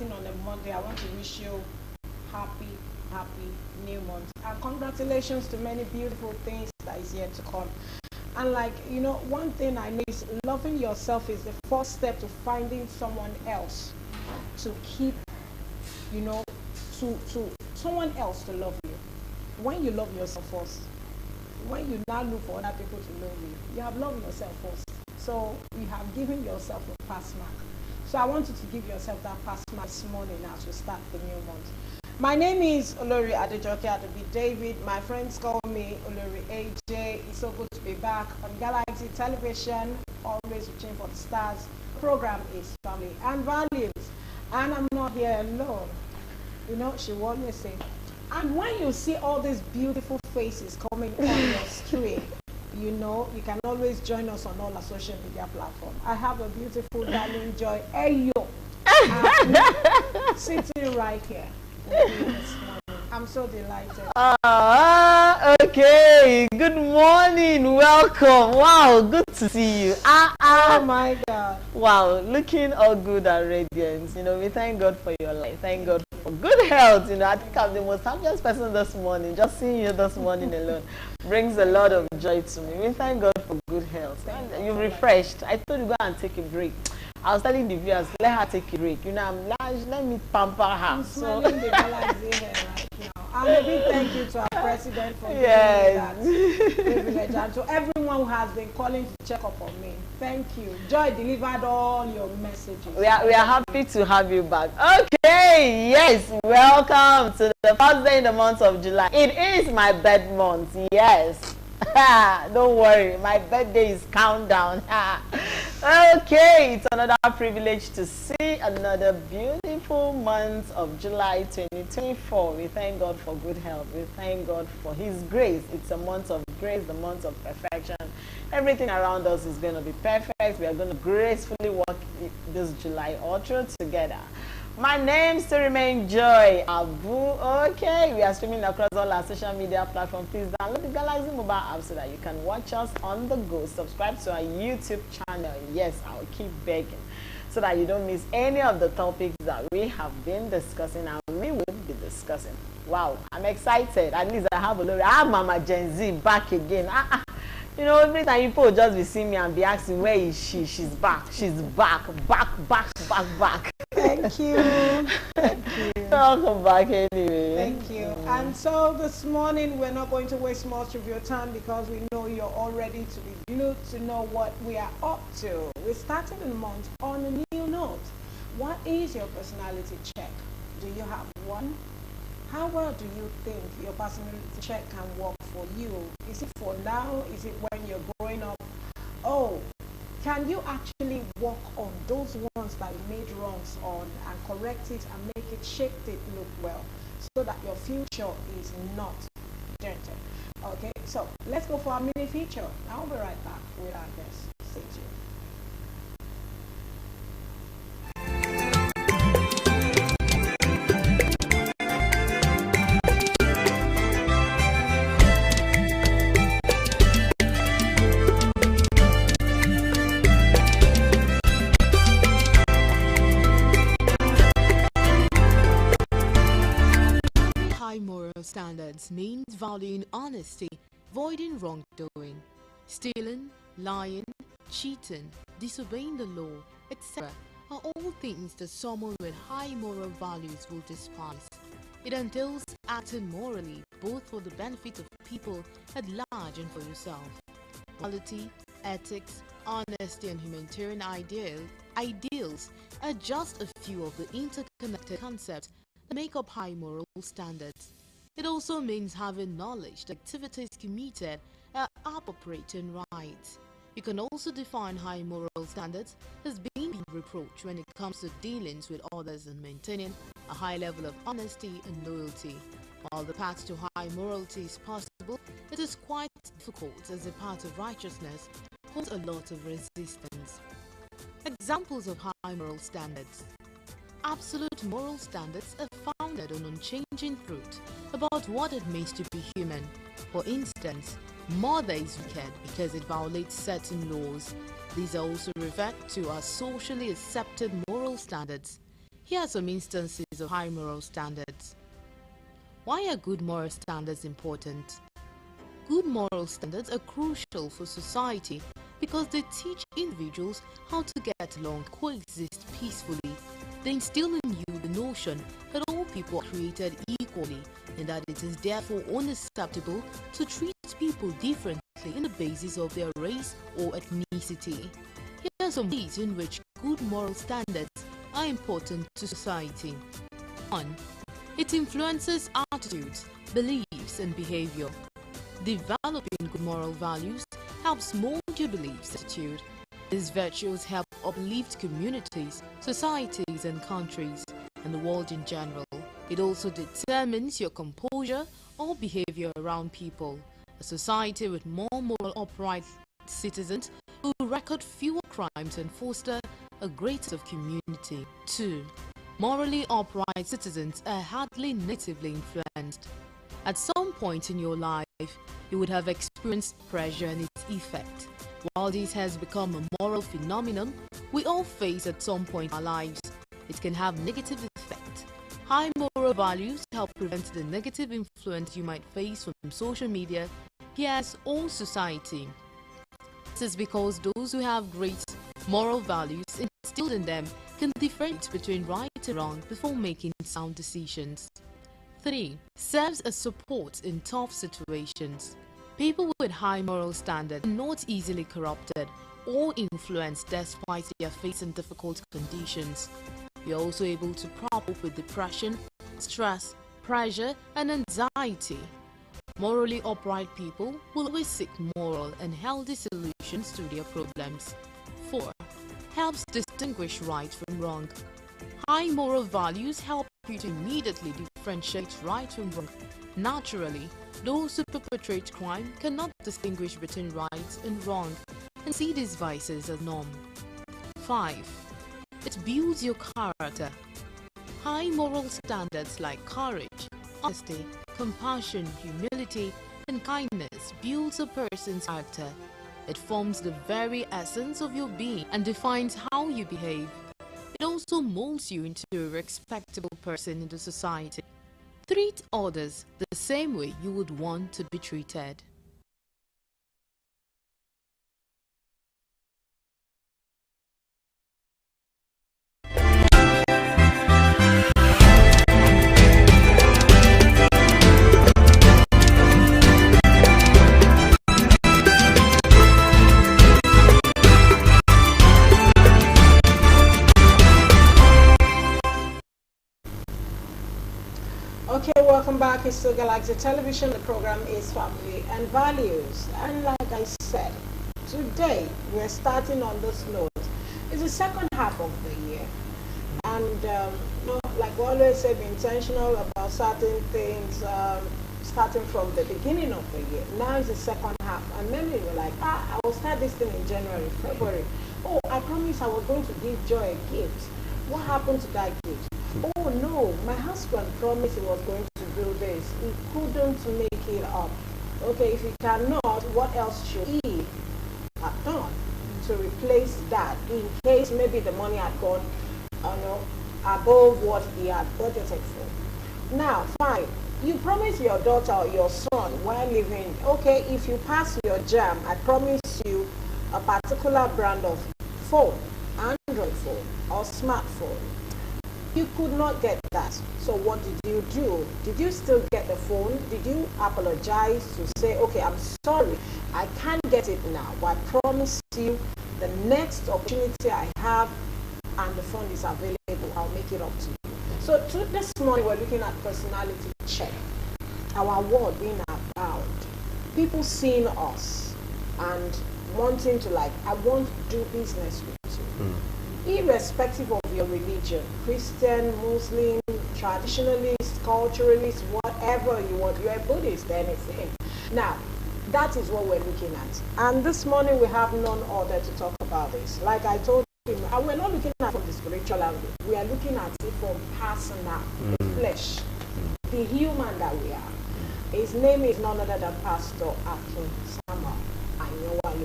starting on a Monday, I want to wish you happy new month. And congratulations to many beautiful things that is yet to come. And like, you know, one thing I know is loving yourself is the first step to finding someone else to keep, you know, to someone else to love you. When you love yourself first, when you now look for other people to love you, you have loved yourself first. So you have given yourself a pass mark. So I want you to give yourself that pass mark this morning as we start the new month. My name is Olori Adejoke Adobi David. My friends call me Olori AJ. It's so good to be back on Galaxy Television, always reaching for the stars. The program is Family and Values. And I'm not here alone. You know, she will always say, and when you see all these beautiful faces coming on your stream, you know, you can always join us on all our social media platforms. I have a beautiful darling Joy Ayo sitting right here. I'm so delighted. Okay. Good morning. Welcome. Wow, good to see you. Oh my God. Wow, looking all good and radiant. You know, we thank God for your life. Thank God for good health. You know, I think I'm the most happiest person this morning. Just seeing you this morning alone brings a lot of joy to me. We thank God for good health. And you're refreshed. I told you go and take a break. I was telling the viewers, let her take a break. You know, I'm large, let me pamper her. I'm smelling the Galaxy here right now. And a big thank you to our president for giving me that privilege. And to everyone who has been calling to check up on me. Thank you. Joy delivered all your messages. We are happy to have you back. Okay, yes, welcome to the first day in the month of July. It is my birth month, yes. Don't worry, my birthday is countdown. Okay, it's another privilege to see another beautiful month of July 2024. We thank God for good health. We thank God for His grace. It's a month of grace, the month of perfection. Everything around us is going to be perfect. We are going to gracefully walk this July all through together. My name still remains Joy Abu. Okay, we are streaming across all our social media platforms. Please download the Galaxy mobile app so that you can watch us on the go. Subscribe to our YouTube channel. Yes, I'll keep begging so that you don't miss any of the topics that we have been discussing and we will be discussing. Wow, I'm excited. At least I have a little. I have Mama Gen Z back again. You know, every time people just be seeing me and be asking, where is she? She's back. She's back. Back. Thank you. Thank you. Welcome back anyway. Thank you. And so this morning, we're not going to waste much of your time because we know you're all ready to be glued to know what we are up to. We're starting the month on a new note. What is your personality check? Do you have one? How well do you think your personality check can work for you? Is it for now? Is it when you're growing up? Oh, can you actually work on those ones that you made wrongs on and correct it and make it, shape it look well so that your future is not dented? Okay, so let's go for our mini feature. I'll be right back with our guest. Stay tuned. High moral standards means valuing honesty, avoiding wrongdoing, stealing, lying, cheating, disobeying the law, etc. are all things that someone with high moral values will despise. It entails acting morally, both for the benefit of people at large and for yourself. Morality, ethics, honesty, and humanitarian ideals are just a few of the interconnected concepts that make up high moral standards. It also means having knowledge that activities committed are appropriate and right. You can also define high moral standards as being reproached when it comes to dealings with others and maintaining a high level of honesty and loyalty. While the path to high morality is possible, it is quite difficult as the path of righteousness holds a lot of resistance. Examples of high moral standards. Absolute moral standards are founded on unchanging truth about what it means to be human. For instance, murder is wicked because it violates certain laws. These are also referred to as socially accepted moral standards. Here are some instances of high moral standards. Why are good moral standards important? Good moral standards are crucial for society because they teach individuals how to get along, coexist peacefully. They instill in you the notion that all people are created equally and that it is therefore unacceptable to treat people differently on the basis of their race or ethnicity. Here are some ways in which good moral standards are important to society. 1. It influences attitudes, beliefs, and behavior. Developing good moral values helps mold your beliefs and attitude. These virtues help uplift communities, societies, and countries, and the world in general. It also determines your composure or behavior around people. A society with more moral upright citizens will record fewer crimes and foster a greater sense of community. 2. Morally upright citizens are hardly negatively influenced. At some point in your life, you would have experienced pressure and its effect. While this has become a moral phenomenon we all face at some point in our lives, it can have negative effect. High moral values help prevent the negative influence you might face from social media, peers, or society. This is because those who have great moral values instilled in them can differentiate between right and wrong before making sound decisions. 3. Serves as support in tough situations. People with high moral standards are not easily corrupted or influenced despite their facing difficult conditions. They are also able to cope up with depression, stress, pressure, and anxiety. Morally upright people will always seek moral and healthy solutions to their problems. 4. Helps distinguish right from wrong. High moral values help you to immediately differentiate right from wrong. Naturally, those who perpetrate crime cannot distinguish between right and wrong and see these vices as norm. 5. It builds your character. High moral standards like courage, honesty, compassion, humility, and kindness builds a person's character. It forms the very essence of your being and defines how you behave. It also molds you into a respectable person in the society. Treat others the same way you would want to be treated. Okay, welcome back. It's still Galaxy Television. The program is Family and Values. And like I said, today we're starting on this note. It's the second half of the year. And like we always say, be intentional about certain things, starting from the beginning of the year. Now is the second half. And many were like, I will start this thing in January, February. Oh, I promised I was going to give Joy a gift. What happened to that gift? Oh no, my husband promised he was going to do this. He couldn't make it up. Okay, if he cannot, what else should he have done to replace that in case maybe the money had gone above what he had budgeted for? Now, fine. You promise your daughter or your son while living, okay, if you pass your JAM, I promise you a particular brand of phone, Android phone or smartphone. You could not get that. So what did you do? Did you still get the phone? Did you apologize to say, okay, I'm sorry, I can't get it now, but I promise you the next opportunity I have and the phone is available, I'll make it up to you. So this morning we're looking at personality check. Our world being about people seeing us and wanting to I want to do business with you. Irrespective of your religion, Christian, Muslim, traditionalist, culturalist, whatever you want, you're a Buddhist, anything. Now, that is what we're looking at. And this morning we have none other to talk about this. Like I told you, and we're not looking at it from the spiritual angle. We are looking at it from personal, the flesh, the human that we are. His name is none other than Pastor Akin Samuel Anyowale.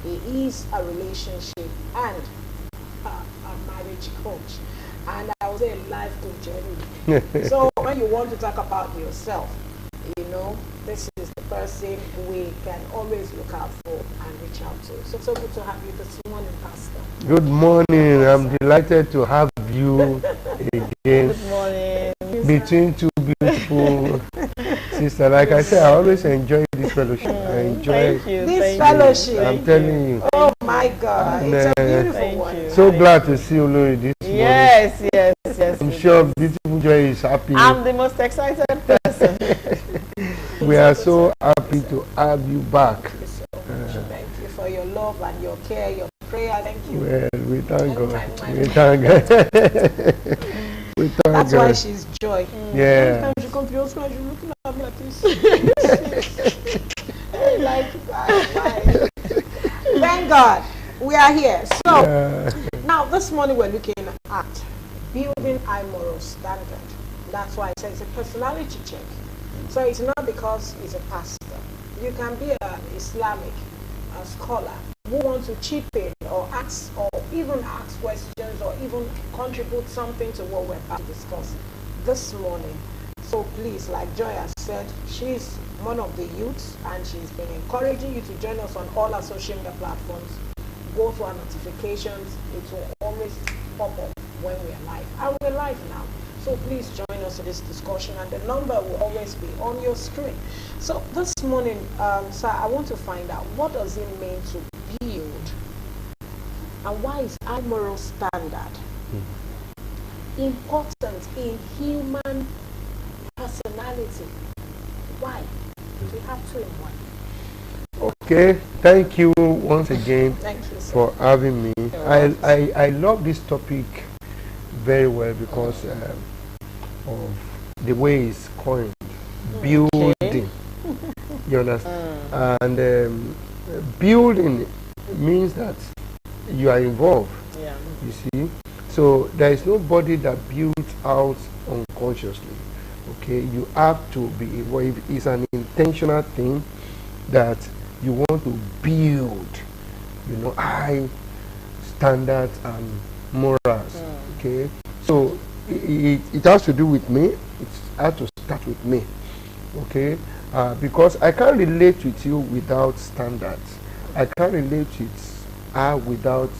He is a relationship and a marriage coach. And I will would say a life coach anyway. So when you want to talk about yourself, you know, this is the person we can always look out for and reach out to. So good to have you this morning, Pastor. Good morning. I'm delighted to have you again. Good morning. Between two beautiful sisters. Like I said, I always enjoy this fellowship. I enjoy this fellowship. I'm telling you. Oh my God, And, it's a beautiful one. So glad to see Olori this morning. Yes. I'm sure beautiful Joy is happy. I'm the most excited person. We are so happy to have you back. Thank you so much. Thank you for your love and your care, your prayer. Thank you. Well, we thank God. We thank God. We thank That's God. why she's Joy. Yeah. Every time she comes to your school, she's looking at me like this. Like, bye. Thank God we are here. So now this morning we're looking at building high moral standard. That's why it says a personality check. So it's not because he's a pastor. You can be an Islamic scholar who wants to chip in or ask or even ask questions or even contribute something to what we're about to discuss this morning. So please, like Joy has said, she's one of the youths and she's been encouraging you to join us on all our social media platforms. Go to our notifications. It will always pop up when we're live. And we're live now. So please join us in this discussion and the number will always be on your screen. So this morning, sir, I want to find out what does it mean to build and why is high moral standard important in human personality? Why? We have two in one. Okay, thank you once again Thank you, sir. for having me. I love this topic very well because of the way it's coined, building. You understand? And building means that you are involved. Yeah. You see, so there is nobody that builds out unconsciously. Okay, you have to be involved. It's an intentional thing that you want to build, you know, high standards and morals. Okay, so it has to do with me. It has to start with me. Okay, because I can't relate with you without standards. I can't relate with her without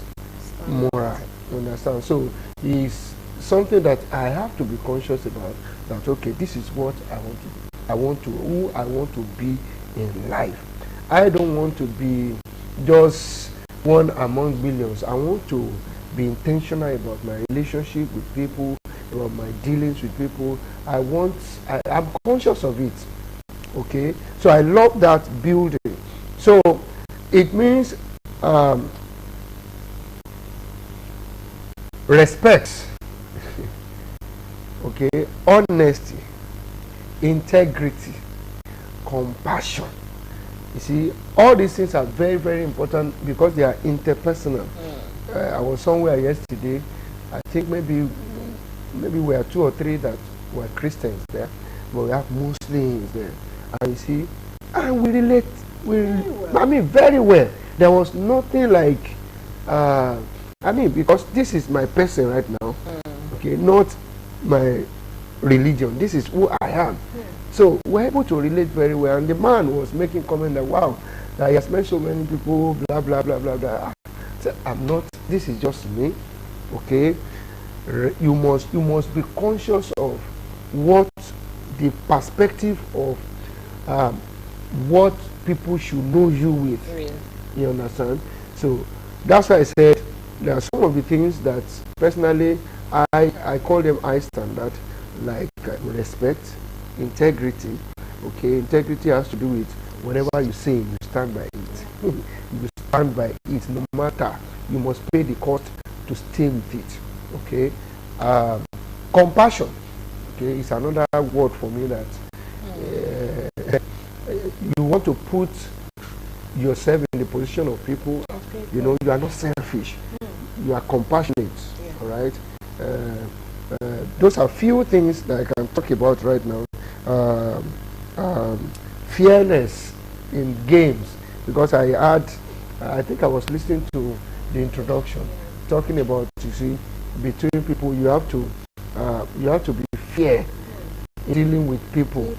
moral. You understand? So it's something that I have to be conscious about. That okay, this is what I want to. Who I want to be in life. I don't want to be just one among millions. I want to be intentional about my relationship with people, about my dealings with people. I'm conscious of it. Okay, so I love that building. So it means respect. Okay, honesty, integrity, compassion. You see, all these things are very, very important because they are interpersonal. I was somewhere yesterday. I think maybe we are 2 or 3 that were Christians there, but we have Muslims there. And you see, and we relate. Very well. There was nothing like, because this is my person right now. Okay, not my religion. This is who I am. So we're able to relate very well. And the man was making comment that, wow, that he has met so many people, blah, blah, blah, blah, blah. So I'm not, this is just me. Okay? You must be conscious of what the perspective of what people should know you with. Really? You understand? So that's why I said there are some of the things that personally I call them high standard, like respect, integrity. Okay, integrity has to do with whatever you say, you stand by it. You stand by it no matter. You must pay the cost to stay with it. Okay, compassion. Okay, it's another word for me that you want to put yourself in the position of people. You know, you are not selfish. You are compassionate. All right. Those are few things that I can talk about right now. Fairness in games, because I think I was listening to the introduction talking about, you see, between people you have to you have to be fair in dealing with people.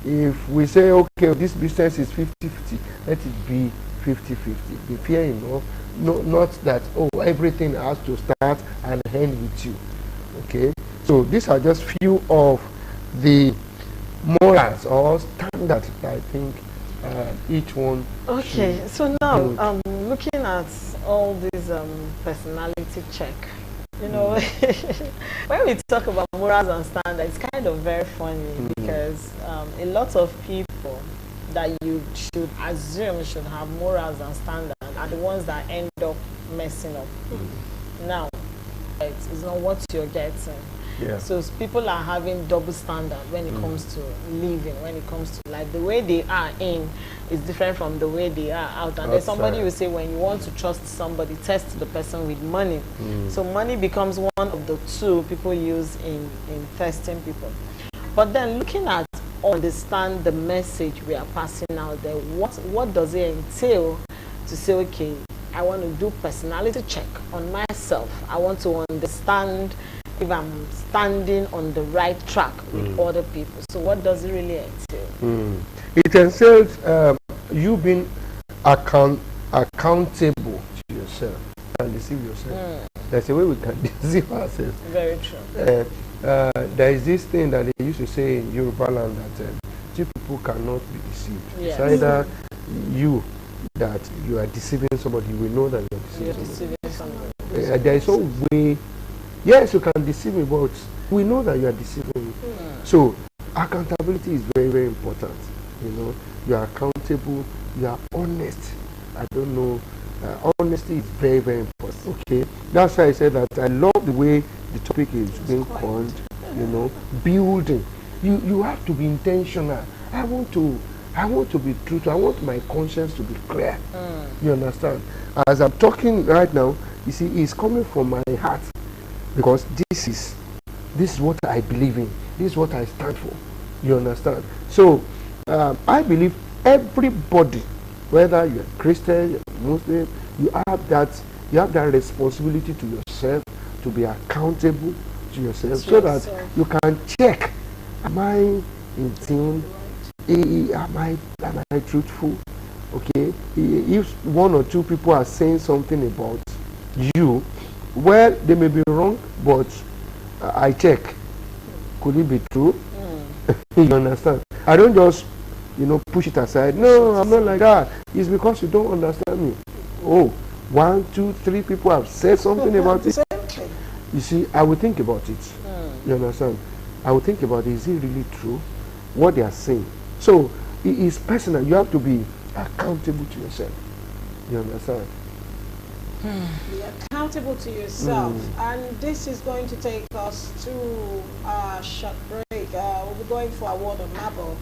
If we say, okay, this business is 50-50, let it be 50-50. Be fair enough. No, not that, oh, everything has to start and end with you. Okay? So these are just few of the morals or standards that I think each one. Okay, so now looking at all these personality check, you know, when we talk about morals and standards, it's kind of very funny because a lot of people that you should assume should have morals and standards are the ones that end up messing up. Now, it's not what you're getting. Yeah. So people are having double standard when it comes to living, when it comes to life. The way they are in is different from the way they are out. And there's somebody who say when you want to trust somebody, test the person with money. So money becomes one of the two people use in testing people. But then looking at understand the message we are passing out there, what does it entail to say, okay, I want to do personality check on myself. I want to understand if I'm standing on the right track with other people. So what does it really entail? It entails you being accountable to yourself and deceive yourself. There's a way we can deceive ourselves. Very true. There is this thing that they used to say in Yoruba land that two people cannot be deceived. Yes. It's either you that you are deceiving somebody, you will know that you are deceiving somebody. There is no way. Yes, you can deceive me, but we know that you are deceiving me. So accountability is very, very important. You know, you are accountable, you are honest. I don't know. Honesty is very, very important. Okay, that's why I said that I love the way the topic is being called. You know, building. You have to be intentional. I want to be truthful. I want my conscience to be clear. You understand? As I'm talking right now, you see, it's coming from my heart. Because this is what I believe in. This is what I stand for. You understand? So I believe everybody, whether you're Christian, you're Muslim, you have that responsibility to yourself to be accountable to yourself, so that you can check: am I in tune? Am I truthful? Okay. If one or two people are saying something about you, well, they may be wrong, but I check. Could it be true? You understand? I don't just, push it aside. No, I'm not like that. It's because you don't understand me. Oh, 1, 2, 3 people have said something about it. You see, I will think about it. You understand? I will think about it. Is it really true? What they are saying. So, it is personal. You have to be accountable to yourself. You understand? Be accountable to yourself. And this is going to take us to a short break. We'll be going for a word of marble.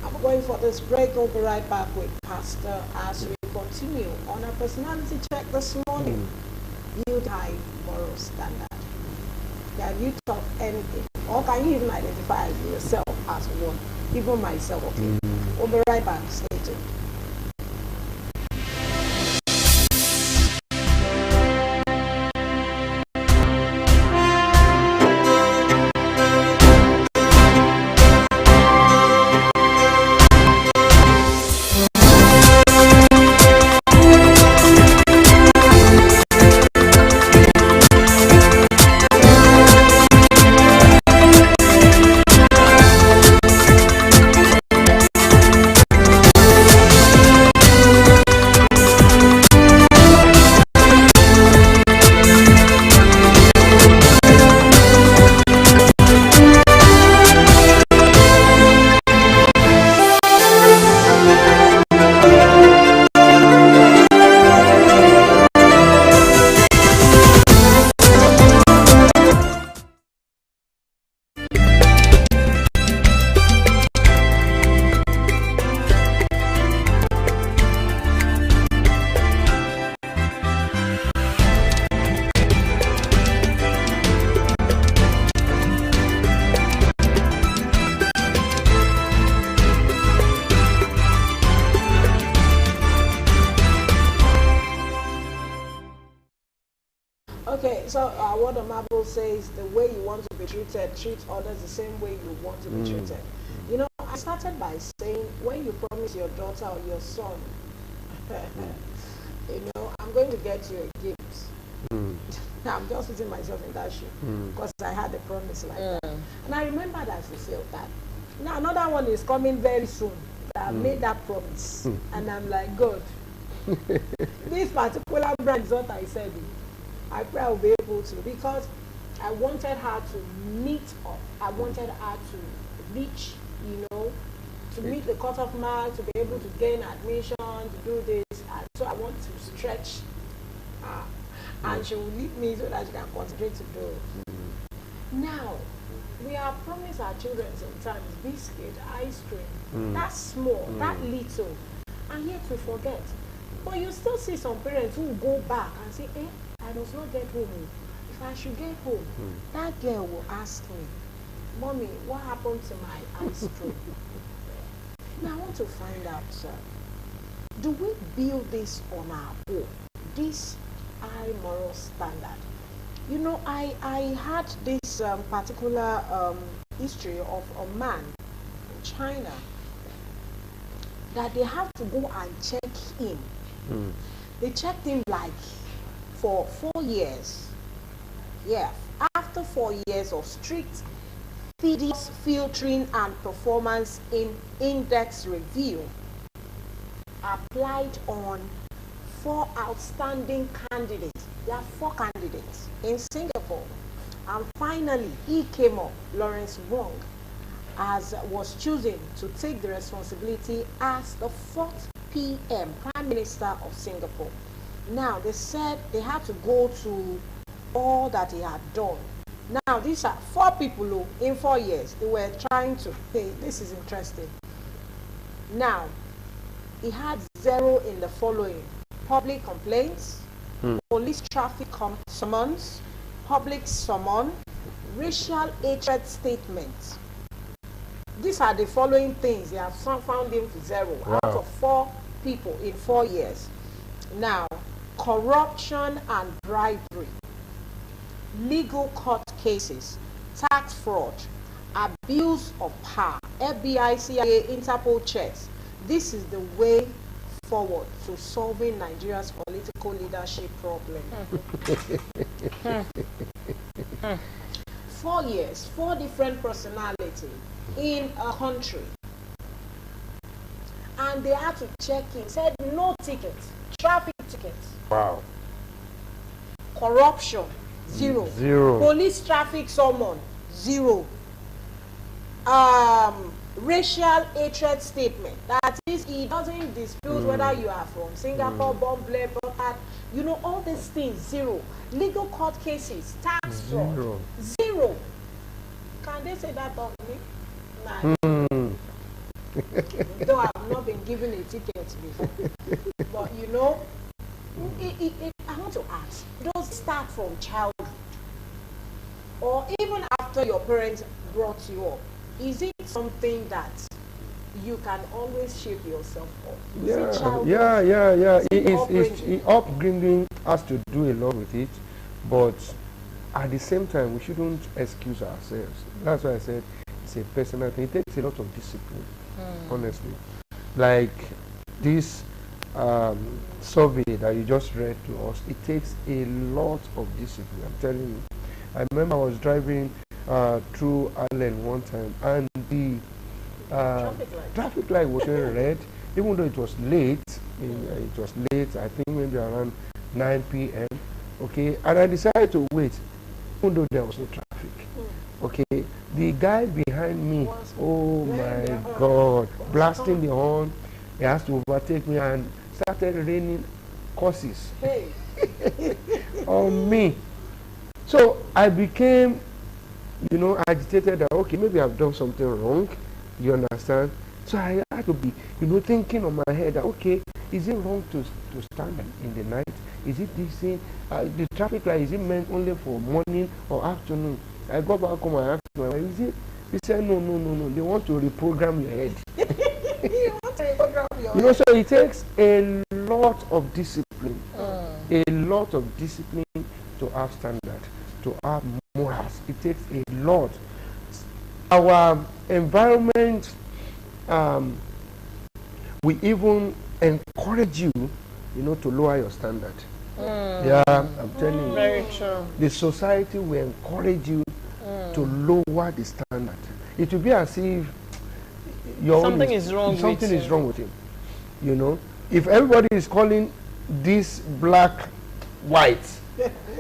I'm going for this break. We'll be right back with Pastor as we continue on our personality check this morning. Build high moral standard. Can you talk anything? Or can you even identify yourself as one? Even myself. Okay. We'll be right back. Stay tuned. so what the Bible says, the way you want to be treated, treat others the same way you want to be treated. You know, I started by saying, when you promise your daughter or your son, you know, I'm going to get you a gift. I'm just putting myself in that shoe because I had a promise like that. And I remember that I fulfilled that. Now another one is coming very soon. That I made that promise. And I'm like, God, this particular brand is what I said. I pray I'll be able to, because I wanted her to meet up. I wanted her to reach, you know, to meet the cutoff mark, to be able to gain admission, to do this. And so I want to stretch her. And she will leave me so that she can concentrate to do it. Now, we are promised our children sometimes biscuit, ice cream. That's small, that little. And yet we forget. But you still see some parents who will go back and say, I must not get home. If I should get home, that girl will ask me, Mommy, what happened to my ice cream? Now I want to find out, sir, do we build this on our own? This high moral standard. You know, I had this particular history of a man in China that they have to go and check him. They checked him like for 4 years. Yeah, after 4 years of strict FIDES filtering and performance in index review applied on 4 outstanding candidates. There are 4 candidates in Singapore. And finally, he came up, Lawrence Wong, as was chosen to take the responsibility as the 4th PM, Prime Minister of Singapore. Now, they said they had to go to all that he had done. Now, these are 4 people who, in 4 years, they were trying to, hey, this is interesting. Now, he had 0 in the following: public complaints, police traffic summons, public summon, racial hatred statements. These are the following things. They have found him to 0 out of 4 people in 4 years. Now, corruption and bribery, legal court cases, tax fraud, abuse of power, FBI, CIA, Interpol checks. This is the way forward to solving Nigeria's political leadership problem. 4 years, 4 different personalities in a country. And they had to check in, said no tickets, traffic tickets. Wow. Corruption, 0. 0. Police traffic summon, 0. Racial hatred statement. That is, he doesn't dispute whether you are from Singapore, Bombay, you know, all these things, 0. Legal court cases, tax fraud, 0. Can they say that of me? Nah. Though I've not been given a ticket before. But you know, I want to ask, does it start from childhood? Or even after your parents brought you up? Is it something that you can always shape yourself up? Upbringing has to do a lot with it, but at the same time, we shouldn't excuse ourselves. That's why I said it's a personal thing. It takes a lot of discipline, honestly. Like this survey that you just read to us, it takes a lot of discipline, I'm telling you. I remember I was driving through Ireland one time, and the traffic light was showing red, even though it was late. I think maybe around 9 p.m. Okay, and I decided to wait, even though there was no traffic. Okay, the guy behind me, oh my God, blasting the horn. He has to overtake me and started raining curses on me. So I became, you know, agitated that, okay, maybe I've done something wrong, you understand? So I had to be, you know, thinking on my head that, okay, is it wrong to stand in the night? Is it this thing? The traffic light, is it meant only for morning or afternoon? I got back home and asked my wife, is it? He said, no, they want to reprogram your head. You know, so it takes a lot of discipline, a lot of discipline to have standard, to have morals. It takes a lot. Our environment, we even encourage you, to lower your standard. Yeah, I'm telling you. Very true. The society will encourage you to lower the standard. It will be as if something is wrong with him. If everybody is calling this black white,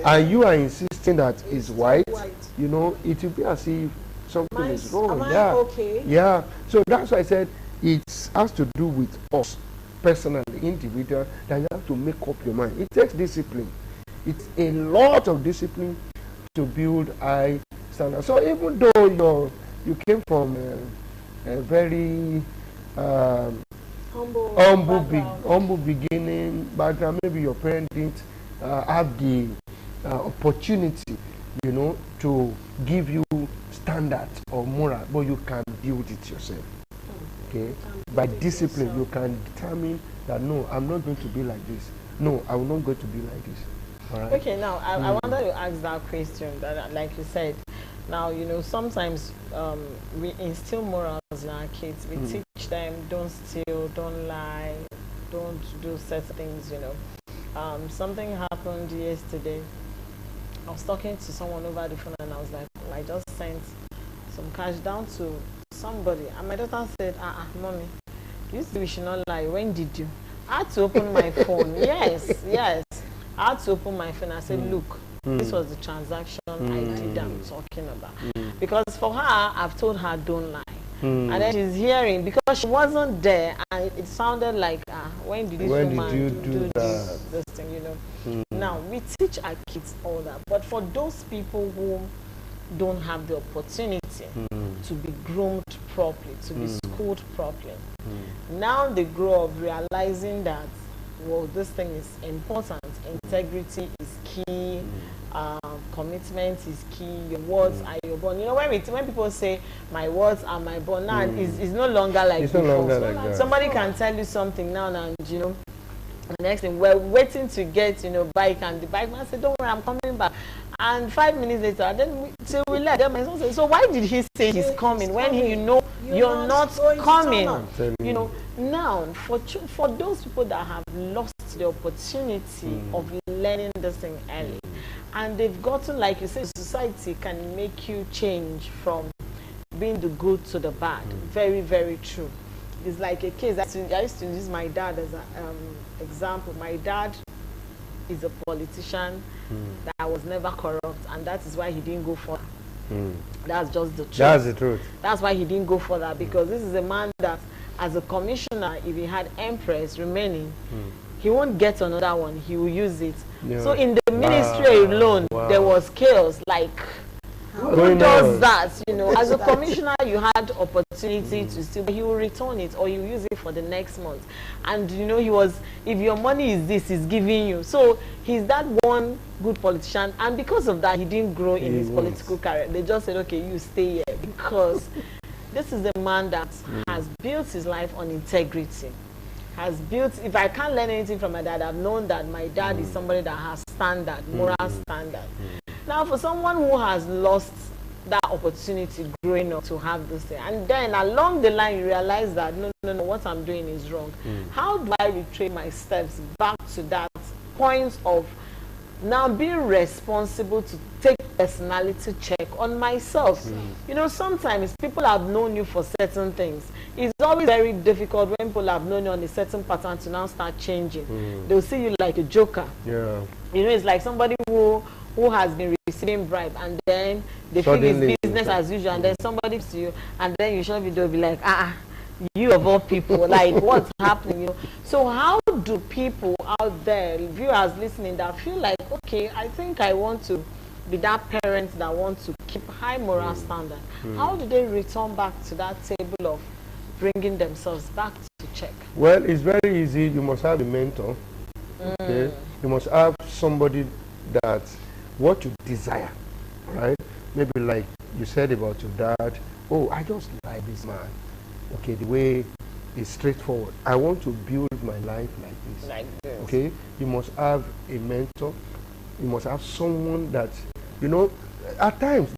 and you are insisting that it's white, it will be as if something is wrong. Okay? Yeah. So that's why I said it has to do with us personally, individual, that you have to make up your mind. It takes discipline. It's a lot of discipline to build high standards. So even though you came from a very humble beginning background, maybe your parents didn't have the opportunity, to give you standards or moral, but you can build it yourself. Okay, by discipline, you can determine that no, I'm not going to be like this. No, I'm not going to be like this. All right. Okay, now I wanted to ask that question. That, like you said, now sometimes we instill morals in our kids. We teach them don't steal, don't lie, don't do certain things. Something happened yesterday. I was talking to someone over the phone, and I was like, I just sent some cash down to somebody, and my daughter said, mommy, you said we should not lie. When did you? I had to open my phone. Yes. I had to open my phone. I said, look, this was the transaction I did I'm talking about. Because for her, I've told her don't lie. And then she's hearing, because she wasn't there, and it sounded like, when did this woman do this thing, Now, we teach our kids all that. But for those people who don't have the opportunity to be groomed properly, to be schooled properly. Now they grow up realizing that, well, this thing is important. Integrity is key. Commitment is key. Your words are your bond. When people say my words are my bond, now it's no longer like it's no longer like that. Somebody can tell you something now, and the next thing, we're waiting to get bike, and the bike man said, don't worry, I'm coming back. And 5 minutes later, then we left. Then my son said, so why did he say he's coming when you're not coming? Now for those people that have lost the opportunity of learning this thing early, and they've gotten, like you said, society can make you change from being the good to the bad. Very, very true. It's like a case. I used to use my dad as an example. My dad is a politician that was never corrupt, and that is why he didn't go for that. That's just the truth. That's the truth. That's why he didn't go for that, because this is a man that, as a commissioner, if he had Empress remaining, he won't get another one. He will use it. Yeah. So in the ministry alone, there was chaos. Like, who does that? As a commissioner, you had opportunity to steal, but he will return it, or he will use it for the next month. And he was, if your money is this, he's giving you. So he's that one good politician, and because of that, he didn't grow in his political career. They just said, okay, you stay here, because this is a man that has built his life on integrity. If I can't learn anything from my dad, I've known that my dad is somebody that has standard, moral standard. Now, for someone who has lost that opportunity growing up to have this thing, and then along the line you realize that no, what I'm doing is wrong. How do I retrace my steps back to that point of now being responsible to take personality check on myself? Sometimes people have known you for certain things. It's always very difficult when people have known you on a certain pattern to now start changing. They'll see you like a joker. Yeah. It's like somebody who has been receiving bribe, and then they feel it's business as usual, and then somebody to you, and then you should be like, you of all people, like, what's happening? So how do people out there, viewers listening, that feel like, okay, I think I want to be that parent that wants to keep high moral standard, how do they return back to that table of bringing themselves back to check? Well, it's very easy. You must have a mentor. Okay? You must have somebody that what you desire, right? Maybe like you said about your dad, oh, I just like this man. Okay, the way is straightforward. I want to build my life like this. Like this. Okay, you must have a mentor You must have someone that, you know, at times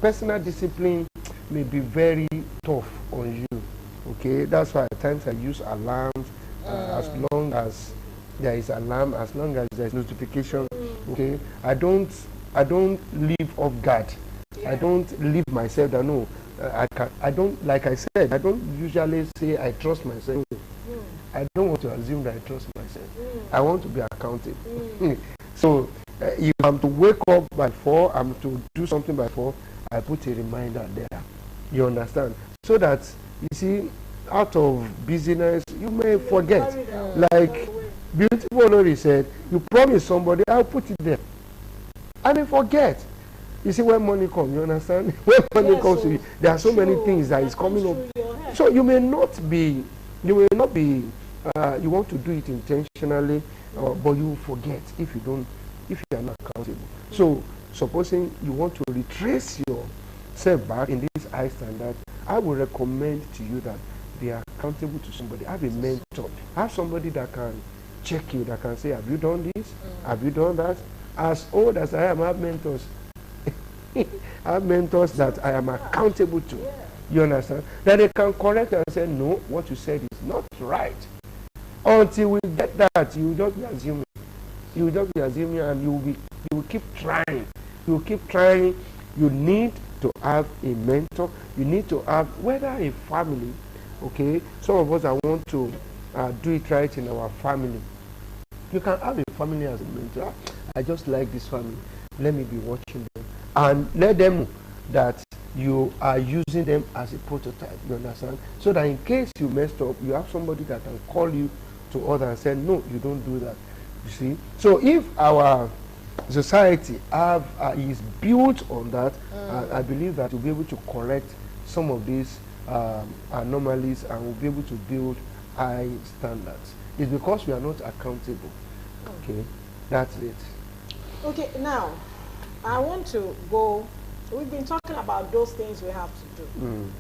personal discipline may be very tough on you. Okay, that's why at times I use alarms as long as there is alarm, as long as there is notification. Okay, I don't live off guard. I don't leave myself that no, I don't, like I said, I don't usually say I trust myself. I don't want to assume that I trust myself. I want to be accountable. So if I'm to wake up by 4, I'm to do something by 4, I put a reminder there. You understand? So that, you see, out of busyness, you may forget. Like Beautiful Olori said, you promise somebody, I'll put it there. I may forget. You see, when money comes, you understand? When money comes to you, there are so many things that is coming up. So you want to do it intentionally, but you will forget if you are not accountable. So supposing you want to retrace yourself back in this high standard, I would recommend to you that be accountable to somebody. Have a mentor. Have somebody that can check you, that can say, have you done this? Have you done that? As old as I am, I have mentors. I have mentors that I am accountable to. You understand? That they can correct and say, no, what you said is not right. Until we get that, you will just be assuming. You will just be assuming, and you will keep trying. You will keep trying. You need to have a mentor. You need to have, whether a family, okay? Some of us, I want to do it right in our family. You can have a family as a mentor. I just like this family. Let me be watching them. And let them know that you are using them as a prototype. You understand? So that in case you messed up, you have somebody that can call you to order and say, no, you don't do that. You see? So if our society is built on that, I believe that we'll be able to correct some of these anomalies, and we'll be able to build high standards. It's because we are not accountable. Okay, that's it. Okay, now I want to go. We've been talking about those things we have to do.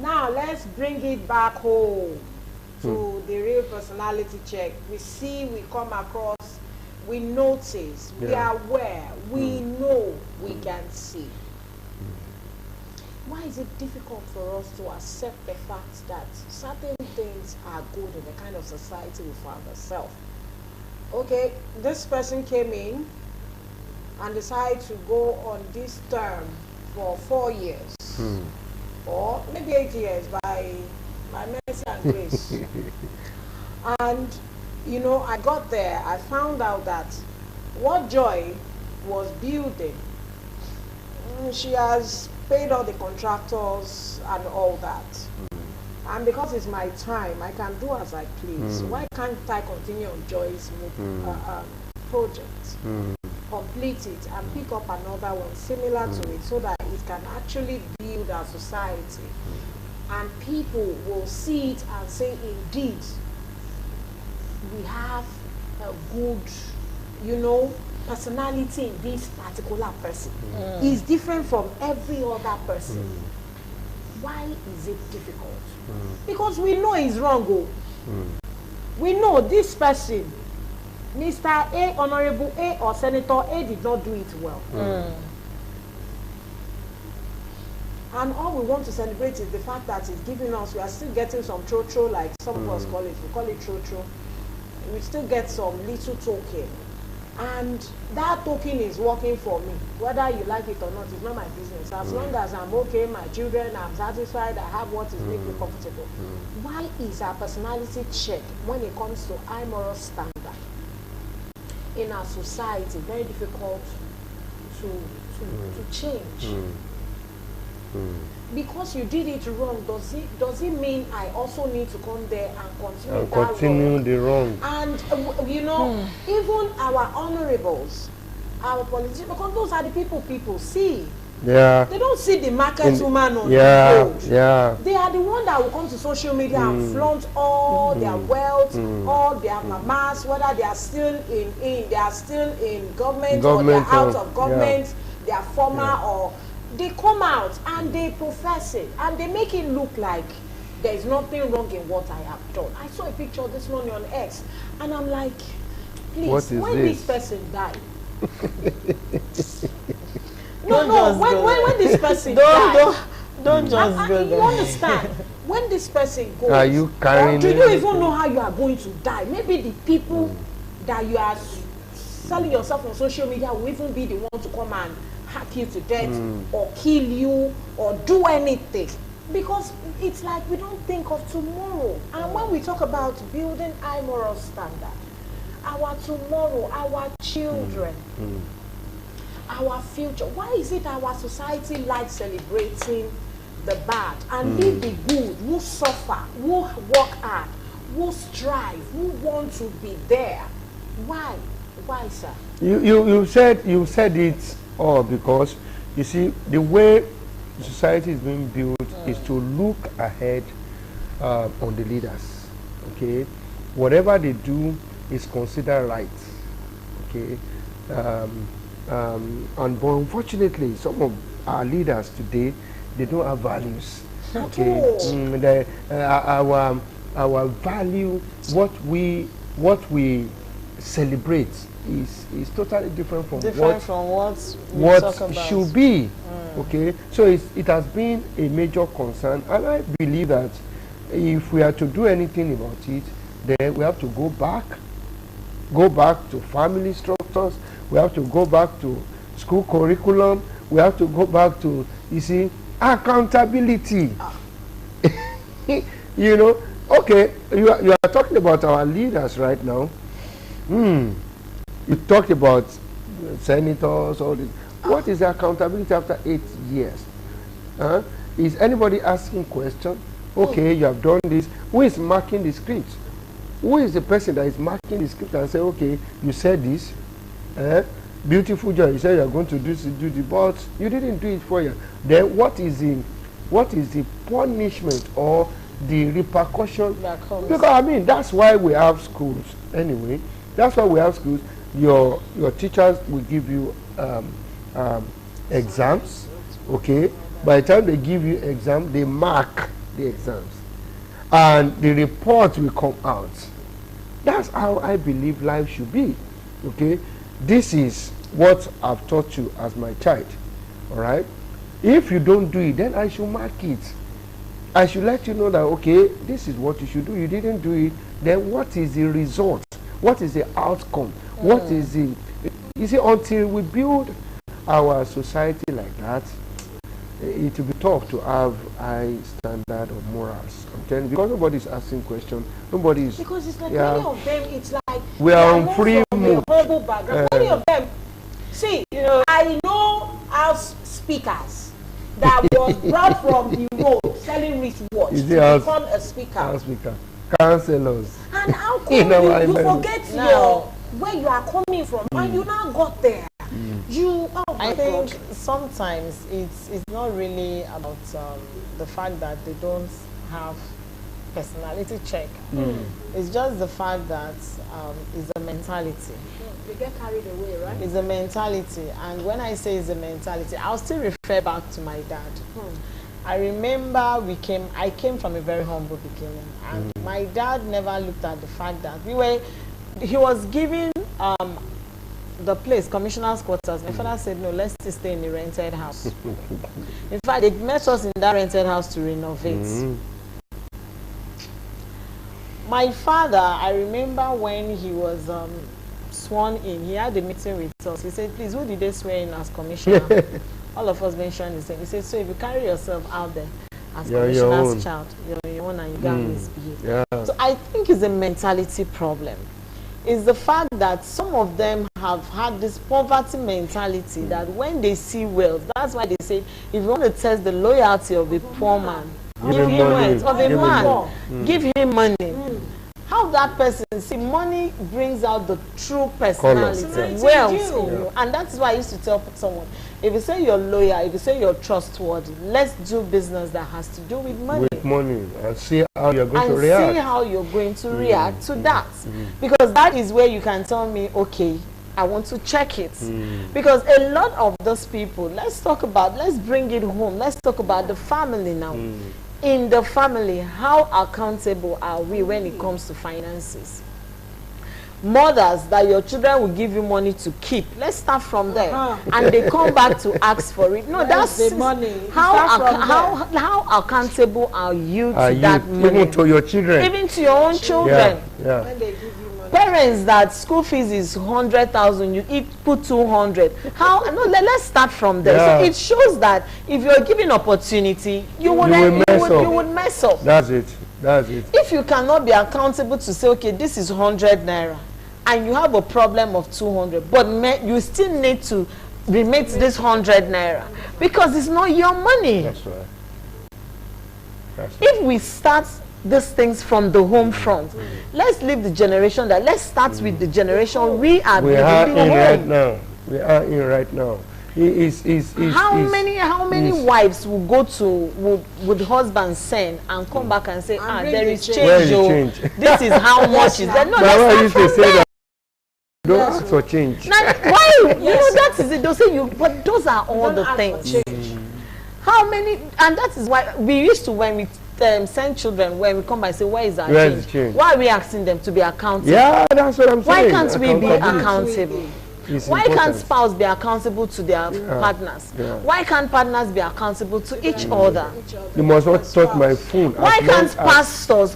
Now let's bring it back home to the real personality check. We see, we come across, we notice, we are aware, we know, we can see. Why is it difficult for us to accept the fact that certain things are good in the kind of society we find ourselves? Okay, this person came in and decided to go on this term for 4 years, or maybe 8 years by mercy and grace. And, you know, I got there, I found out that what Joy was building, she has paid all the contractors and all that. And because it's my time, I can do as I please. Why can't I continue on Joy's project, complete it, and pick up another one similar to it, so that it can actually build our society, and people will see it and say, indeed, we have a good, you know, personality in this particular person. Is different from every other person. Why is it difficult? Because we know it's wrong. We know this person, Mr. A, Honorable A, or Senator A, did not do it well. And all we want to celebrate is the fact that it's giving us, we are still getting some tro-tro, like some of us call it. We call it tro-tro. We still get some little token. And that token is working for me. Whether you like it or not, it's not my business. As long as I'm okay, my children, I'm satisfied, I have what is making me comfortable. Why is our personality check, when it comes to high moral standard in our society, very difficult to change? Because you did it wrong, does it mean I also need to come there and continue the wrong? And you know, even our honorables, our politicians, because those are the people see. Yeah. They don't see the market woman on the road. Yeah. They are the one that will come to social media and flaunt all their wealth, all their mamas, whether they are still in government or they are out of government, they are former or they come out and they profess it and they make it look like there is nothing wrong in what I have done. I saw a picture this morning on X and I'm like, please, when this person died, No. When this person dies, don't just go you there. understand? When this person goes, Are you carrying do you anything? even know how you are going to die? Maybe the people that you are selling yourself on social media will even be the one to come and hack you to death or kill you or do anything. Because it's like we don't think of tomorrow. And when we talk about building high moral standard, our tomorrow, our children, our future, why is it our society likes celebrating the bad and leave the good, who suffer, who work hard, who strive, who want to be there? Why? Why, sir? You said it all because you see the way society is being built is to look ahead on the leaders. Okay, whatever they do is considered right. Okay, and but unfortunately, some of our leaders today, they don't have values. Okay, our value, what we celebrate is totally different from what we what talk about. should be. Okay, so it has been a major concern, and I believe that if we are to do anything about it, then we have to go back to family structures, we have to go back to school curriculum, we have to go back to, you see, accountability. You know, okay, you are talking about our leaders right now. You talked about senators, all this. What is the accountability after 8 years? Is anybody asking question? Okay, you have done this. Who is marking the script? Who is the person that is marking the script and say, okay, you said this, beautiful job, you said you are going to do this, but you didn't do it for you. Then what is the punishment or the repercussion? Because I mean, that's why we have schools anyway. That's why we have schools. Your teachers will give you exams. Okay, by the time they give you exam, they mark the exams and the report will come out. That's how I believe life should be. Okay, this is what I've taught you as my child. All right, if you don't do it, then I should mark it. I should let you know that, okay, this is what you should do. You didn't do it, then what is the result? What is the outcome? What is the, you see, until we build our society like that, it will be tough to have high standard of morals. I'm telling you, because nobody's asking questions. Nobody is. Because it's like many of them, it's like we are on free mode. Humble background. Many of them, see, you know, I know house speakers that was brought from the road selling wristwatch to become a speaker. House speaker, counselors. And how come you forget where you are coming from and you now got there? I think sometimes it's not really about the fact that they don't have personality check. It's just the fact that it's a mentality. They get carried away, right? It's a mentality, and when I say it's a mentality, I'll still refer back to my dad. I remember I came from a very humble beginning, and my dad never looked at the fact that he was giving the place, commissioner's quarters. My father said, no, let's still stay in the rented house. In fact, they met us in that rented house to renovate. My father, I remember when he was sworn in, he had a meeting with us. He said, please, who did they swear in as commissioner? All of us mentioned his name. He said, so if you carry yourself out there as commissioner's child, you're your own and you can't misbehave. So I think it's a mentality problem. It's the fact that some of them have had this poverty mentality that when they see wealth, that's why they say, if you want to test the loyalty of a poor man, give him wealth, of a man, give him money. How that person, see, money brings out the true personality, wealth in you. And that's why I used to tell someone, if you say you're loyal, if you say you're trustworthy, let's do business that has to do with money. With money, and see how you're going to react. And see how you're going to react to that. Because that is where you can tell me, okay, I want to check it. Because a lot of those people, let's bring it home. Let's talk about the family now. In the family, how accountable are we when it comes to finances? mothers that your children will give you money to keep. Let's start from there. And they come back to ask for it. No, that's the money. How accountable are you to that money? Even to your children. Even to your own children. Yeah. When they give you money. Parents that school fees is 100,000, you put 200. How? No, let's start from there. Yeah. So it shows that if you're given opportunity, you would mess up. That's it. That's it. If you cannot be accountable to say, okay, this is 100 naira, and you have a problem of 200, but you still need to remit this 100 naira because it's not your money. That's right. If we start these things from the home front, let's leave the generation that. Let's start with the generation we are in right now. We are in right now. How many wives will go to would husbands send and come back and say, there is change. This is how much is there. No, let's start from there. Don't ask for change. Now, why? You know, that is it. They'll say but those are all the things. How many? And that is why we used to, when we send children, when we come by and say, where is our change? Why are we asking them to be accountable? Yeah, that's what I'm saying. Why can't we be accountable? Why important. can't spouse be accountable to their partners? Why can't partners be accountable to each other? You must not touch my phone. Why can't pastors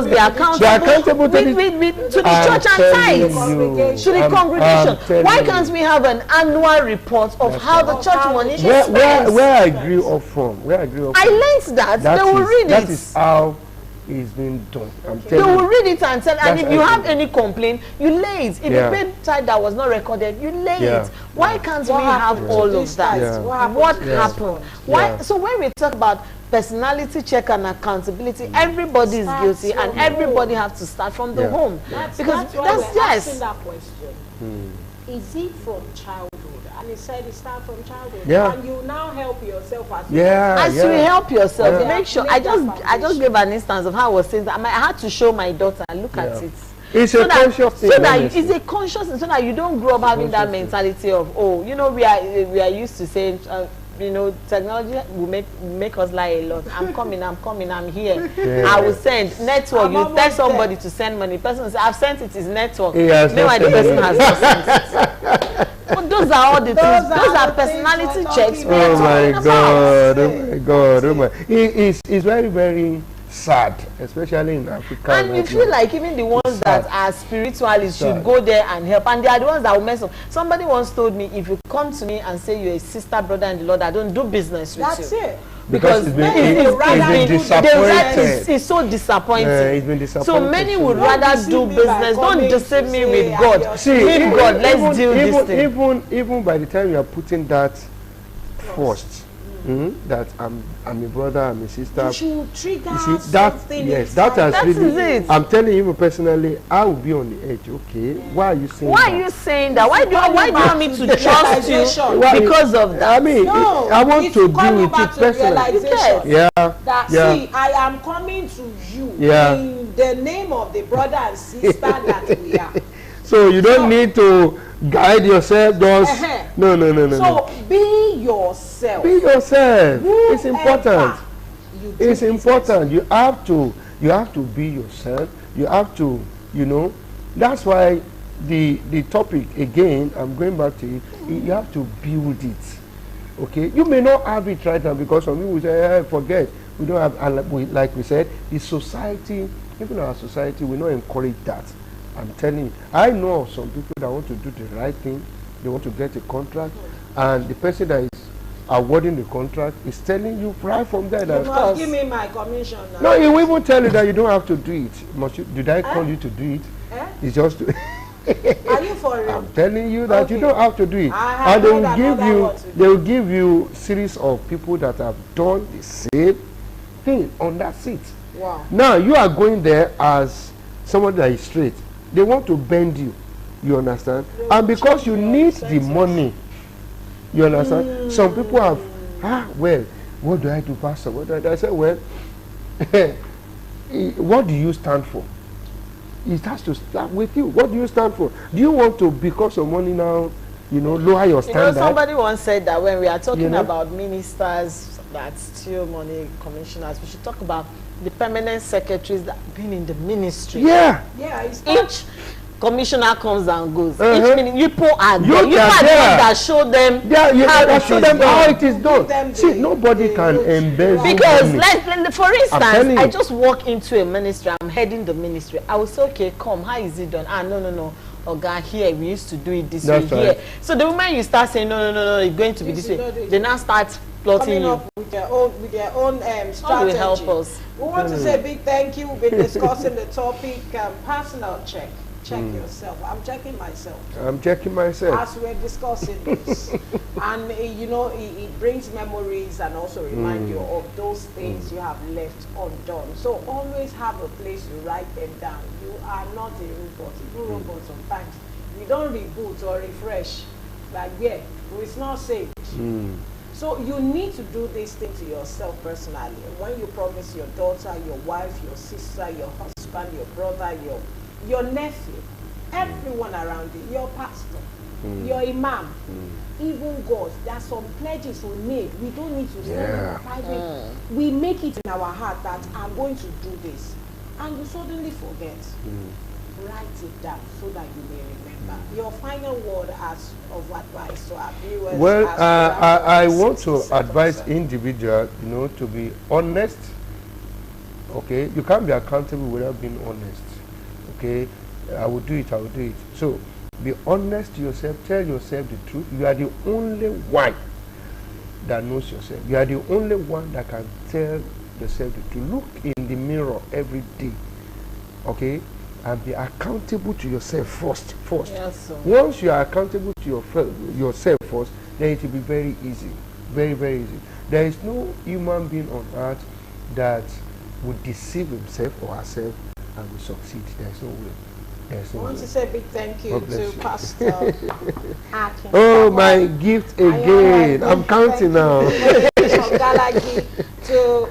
be accountable to the church and tithes, to the congregation? Why can't we have an annual report of how the church money is spent? Where I grew up from, I learned that. They will read it. That is how it's being done. They will read it and tell, and if you have any complaint, you lay it. If you paid tithe that was not recorded, you lay it. Why can't we have all of that? What happened? Why? So when we talk about personality check and accountability, everybody is guilty, and everybody has to start from the home. Because that's asking that question. Is it from childhood? And he said it starts from childhood. And you now help yourself as you help yourself. Make sure. I just gave an instance of how I was saying that I had to show my daughter and look at it. It's a conscious thing. So that it's a conscious thing, so that you don't grow up having that mentality of, oh, you know, we are used to saying, you know, technology will make us lie a lot. I'm coming, I'm here. I will send network. You tell somebody to send money. Person will say, I've sent it, it's network. Meanwhile, the person has not sent it. But those are all the things. Those are personality checks. Oh my God! Oh my God! Oh my! It's very, very sad, especially in Africa. And you feel like even the ones that are spiritualists should go there and help, and they are the ones that will mess up. Somebody once told me, if you come to me and say you're a sister, brother in the Lord, I don't do business with you. That's it. Because it's so disappointing. It's been disappointing. So many would rather do business. Don't deceive me with God. See, God, let's deal this thing. Even by the time you are putting that first, that I'm a brother, I'm a sister. You should trigger something. Yes, that has really. I'm telling you personally, I will be on the edge. Okay, why are you saying? Why are you saying that? Why do you want me to trust you because of that? I mean, I want to do it personally. See, I am coming to you in the name of the brother and sister that we are. So you don't need to guide yourself, just no. So be yourself. Be yourself. It's important. It's important. You have to be yourself. You have to, you know. That's why the topic again, I'm going back to it. You have to build it. Okay, you may not have it right now because some people say, hey, forget. We don't have, and like we said, the society, even our society, will not encourage that. I'm telling you, I know of some people that want to do the right thing. They want to get a contract, and the person that is awarding the contract is telling you right from there that you must give me my commission now. No, he will even tell you that you don't have to do it. Must you? Did I call you to do it? It's just to Are you for real? I'm telling you that you don't have to do it. And they will give you series of people that have done the same thing on that seat. Wow. Now you are going there as somebody that is straight. They want to bend you. You understand? And because you need the money, you understand? Some people have, well, what do I do, Pastor? What do I do? I said, well, what do you stand for? It has to start with you. What do you stand for? Do you want to, because of money now, you know, lower your standard? You know, somebody once said that when we are talking about ministers that steal money, commissioners, we should talk about the permanent secretaries that have been in the ministry. Yeah. Each commissioner comes and goes. Uh-huh. Each minute, you people are there. You You are are the there. one that show them Yeah, you how gotta it show is them how done. it is done. See, nobody can embezzle Because money. for telling instance, I you. just walk into a ministry, I'm heading the ministry. I will say, okay, come, how is it done? No. Oga, here we used to do it this That's way. right. Here. So the moment you start saying no, it's going to be this way, they now start plotting coming you. up with their own strategy. How will help us? We want to say a big thank you. We've been discussing the topic, personal check. Check yourself. I'm checking myself. I'm checking myself. As we're discussing this, and it brings memories and also remind you of those things you have left undone. So always have a place to write them down. You are not a robot. Even robots sometimes we don't reboot or refresh. Like it's not saved. So you need to do this thing to yourself personally. When you promise your daughter, your wife, your sister, your husband, your brother, your nephew, everyone around you, your pastor, your imam, even God, there are some pledges we make. We don't need to say them private. We make it in our heart that I'm going to do this. And you suddenly forget. Write it down so that you may remember. Your final word of advice to our viewers. Well, I want to 67%. advise individuals, to be honest. Okay, you can't be accountable without being honest. Okay, I will do it. So, be honest to yourself. Tell yourself the truth. You are the only one that knows yourself. You are the only one that can tell yourself the truth. Look in the mirror every day. Okay, and be accountable to yourself first. Yes, sir. Once you are accountable to yourself first, then it will be very easy. Very, very easy. There is no human being on earth that would deceive himself or herself and will succeed. There is no way. I want to say a big thank you God bless to you. Pastor Akin. Oh, my gift again. I'm counting now. From Galagi to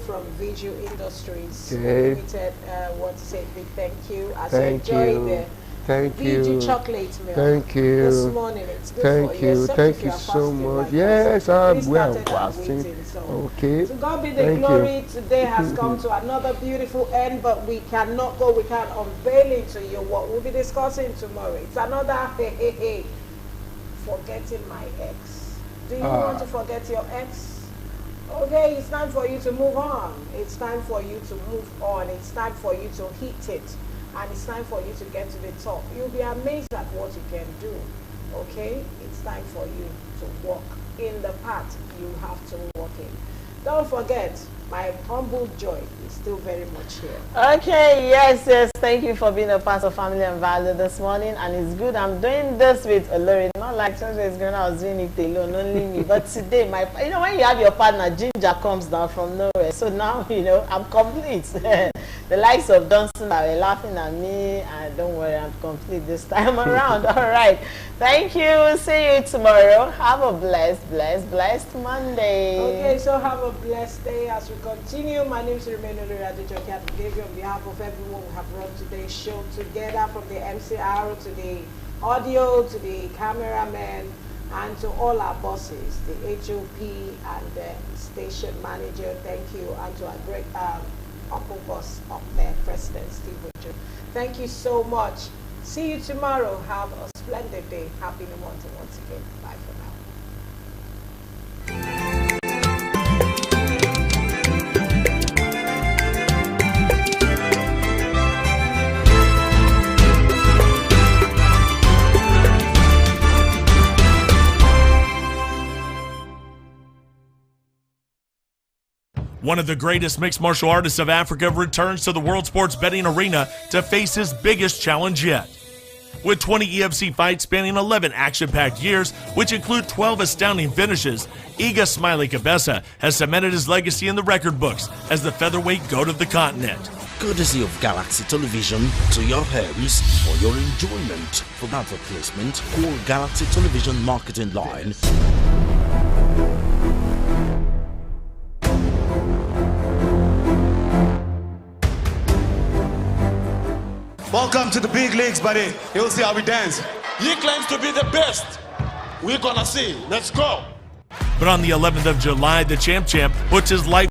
from Visual Industries Okay. Limited. Want to say a big thank you. As Thank you enjoy you. the Thank VG you. chocolate milk Thank you. this morning. It's good Thank for you. you. except Thank if you are so fasting much. like Yes, us. We we are started fasting. waiting, so. Okay. To God be the Thank glory. you. Today has come to another beautiful end, but we cannot go without unveiling to you what we'll be discussing tomorrow. It's another forgetting my ex. Do you want to forget your ex? Okay, it's time for you to move on. It's time for you to move on. It's time for you to hit it. And it's time for you to get to the top. You'll be amazed at what you can do. Okay? It's time for you to walk in the path you have to walk in. Don't forget, my humble joy is still very much here. Okay, yes. Thank you for being a part of Family and Value this morning. And it's good I'm doing this with Olori. Not like 2 days ago, I was doing it alone, only me. But today, when you have your partner, ginger comes down from nowhere. So now, I'm complete. The likes of Dunson are laughing at me. And don't worry, I'm complete this time around. All right. Thank you. See you tomorrow. Have a blessed Monday. Okay, so have a blessed day as we continue. My name is Remenu Adejoke Adedevi. On behalf of everyone we have run today's show together, from the MCR to the audio to the cameraman and to all our bosses, the HOP and the station manager, thank you, and to our great uncle boss up there, President Steve Ojo. Thank you so much. See you tomorrow. Have a splendid day. Happy New Month once again. Bye for now. One of the greatest mixed martial artists of Africa returns to the World Sports Betting Arena to face his biggest challenge yet. With 20 EFC fights spanning 11 action-packed years, which include 12 astounding finishes, Iga Smiley Kabesa has cemented his legacy in the record books as the featherweight GOAT of the continent. Courtesy of Galaxy Television to your homes for your enjoyment. For advert placement, call Galaxy Television marketing line. Welcome to the big leagues, buddy. You'll see how we dance. He claims to be the best. We're gonna see. Let's go. But on the 11th of July, the champ puts his life